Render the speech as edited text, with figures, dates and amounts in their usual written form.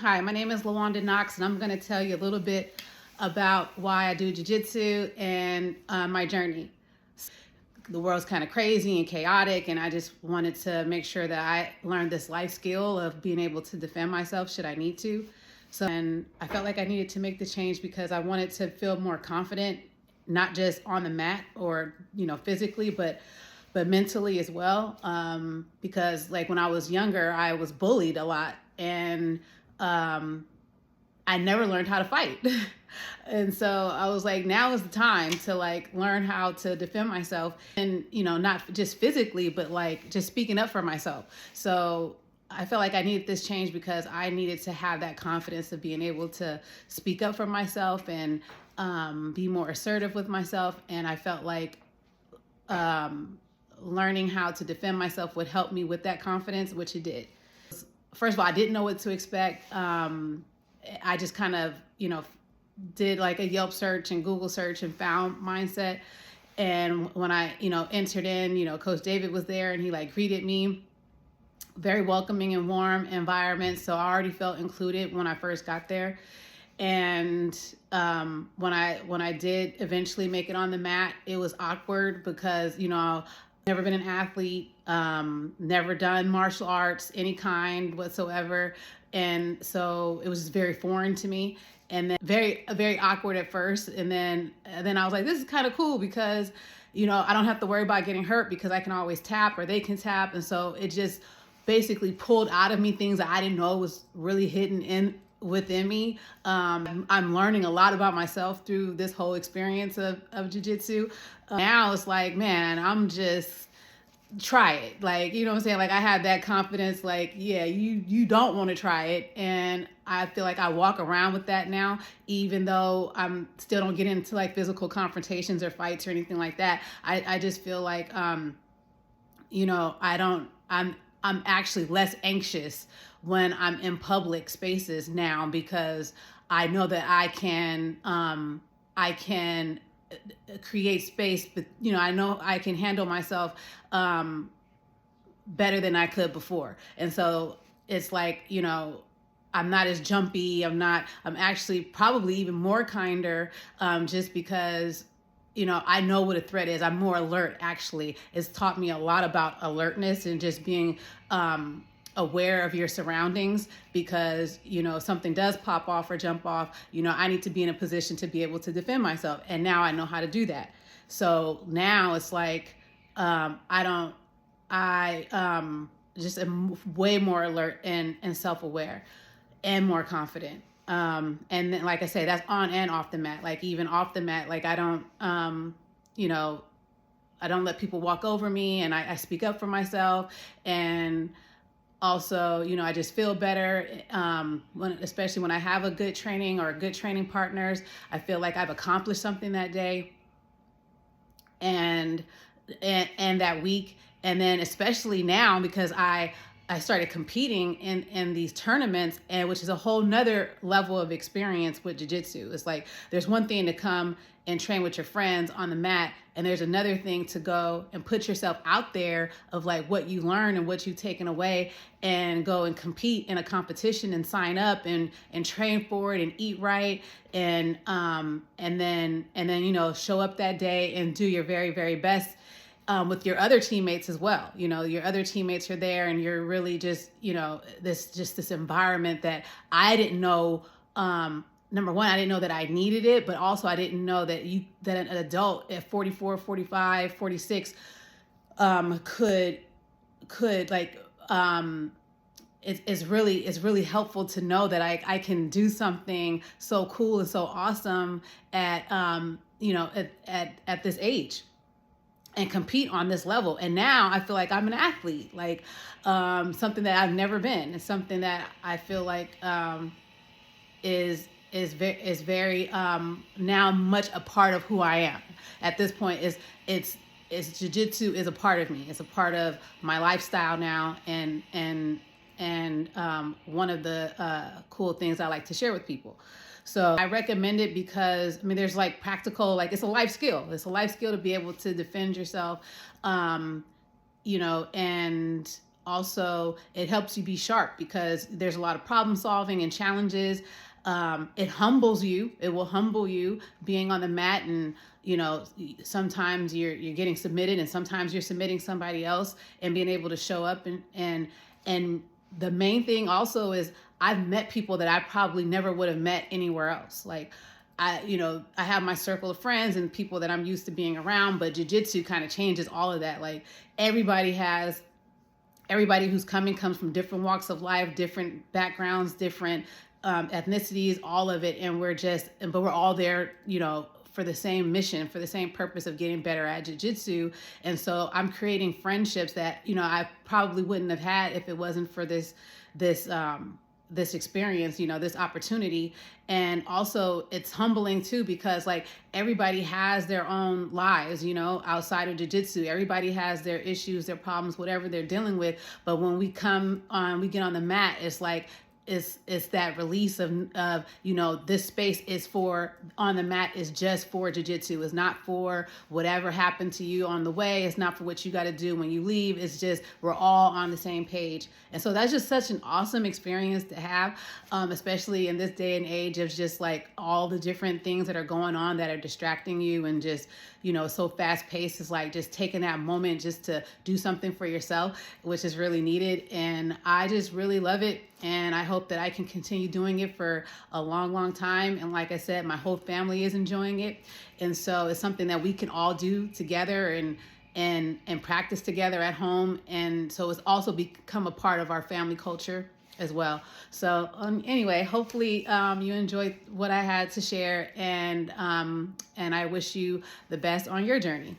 Hi, my name is LaWanda Knox, and I'm going to tell you a little bit about why I do jiu-jitsu and my journey. The world's kind of crazy and chaotic, and I just wanted to make sure that I learned this life skill of being able to defend myself should I need to. And I felt like I needed to make the change because I wanted to feel more confident, not just on the mat or physically, but mentally as well. Because like when I was younger, I was bullied a lot, and I never learned how to fight. And so I was like, now is the time to like learn how to defend myself, and not just physically, but like just speaking up for myself. So I felt like I needed this change because I needed to have that confidence of being able to speak up for myself and be more assertive with myself. And I felt like learning how to defend myself would help me with that confidence, which it did. First of all, I didn't know what to expect. I just kind of, did like a Yelp search and Google search and found mindset. And when I, entered in, Coach David was there, and he like greeted me. Very welcoming and warm environment. So I already felt included when I first got there. And when I did eventually make it on the mat, it was awkward because, never been an athlete, never done martial arts, any kind whatsoever. And so it was just very foreign to me, and then very, very awkward at first. And then I was like, this is kind of cool because, I don't have to worry about getting hurt because I can always tap or they can tap. And so it just basically pulled out of me things that I didn't know was really hidden in within me. I'm learning a lot about myself through this whole experience of jiu-jitsu. Now it's like, man, I'm just try it. Like, you know what I'm saying? Like I had that confidence, like, yeah, you don't want to try it. And I feel like I walk around with that now, even though I'm still don't get into like physical confrontations or fights or anything like that. I just feel like, I'm actually less anxious when I'm in public spaces now because I know that I can create space, but I know I can handle myself better than I could before. And so it's like, I'm not as jumpy. I'm actually probably even more kinder, just because I know what a threat is. I'm more alert, actually. It's taught me a lot about alertness and just being aware of your surroundings because, if something does pop off or jump off, I need to be in a position to be able to defend myself. And now I know how to do that. So now it's like, just am way more alert and self-aware and more confident. And then, like I say, that's on and off the mat. Like even off the mat, like I don't let people walk over me, and I speak up for myself. And also, I just feel better, especially when I have a good training or good training partners. I feel like I've accomplished something that day and that week. And then especially now because I started competing in these tournaments, and which is a whole nother level of experience with jiu-jitsu. It's like there's one thing to come and train with your friends on the mat, and there's another thing to go and put yourself out there of like what you learn and what you've taken away, and go and compete in a competition and sign up and train for it and eat right, and then show up that day and do your very, very best. With your other teammates as well. Your other teammates are there, and you're really just, this environment that I didn't know. Number one, I didn't know that I needed it, but also I didn't know that an adult at 44, 45, 46 could like, it's really helpful to know that I can do something so cool and so awesome at this age, and compete on this level. And now I feel like I'm an athlete, like something that I've never been. It's something that I feel like is very now much a part of who I am. At this point, it's jiu-jitsu is a part of me. It's a part of my lifestyle now, and one of the cool things I like to share with people. So I recommend it because, there's like practical, like it's a life skill. It's a life skill to be able to defend yourself, and also, it helps you be sharp because there's a lot of problem solving and challenges. It humbles you. It will humble you being on the mat, and sometimes you're getting submitted, and sometimes you're submitting somebody else, and being able to show up and the main thing also is I've met people that I probably never would have met anywhere else. Like I have my circle of friends and people that I'm used to being around, but jiu-jitsu kind of changes all of that. Like everybody who's coming comes from different walks of life, different backgrounds, different ethnicities, all of it. And but we're all there, for the same mission, for the same purpose of getting better at jiu-jitsu. And so I'm creating friendships that, I probably wouldn't have had if it wasn't for this experience, this opportunity. And also it's humbling too, because like everybody has their own lives, outside of jiu-jitsu. Everybody has their issues, their problems, whatever they're dealing with. But when we get on the mat, it's like, it's that release of this space is on the mat is just for jiu-jitsu. It's not for whatever happened to you on the way. It's not for what you got to do when you leave. It's just we're all on the same page. And so that's just such an awesome experience to have, especially in this day and age of just like all the different things that are going on that are distracting you, and just so fast paced. It's like just taking that moment just to do something for yourself, which is really needed. And I just really love it. And I hope that I can continue doing it for a long, long time. And like I said, my whole family is enjoying it. And so it's something that we can all do together and practice together at home. And so it's also become a part of our family culture as well. So anyway, hopefully you enjoyed what I had to share, and I wish you the best on your journey.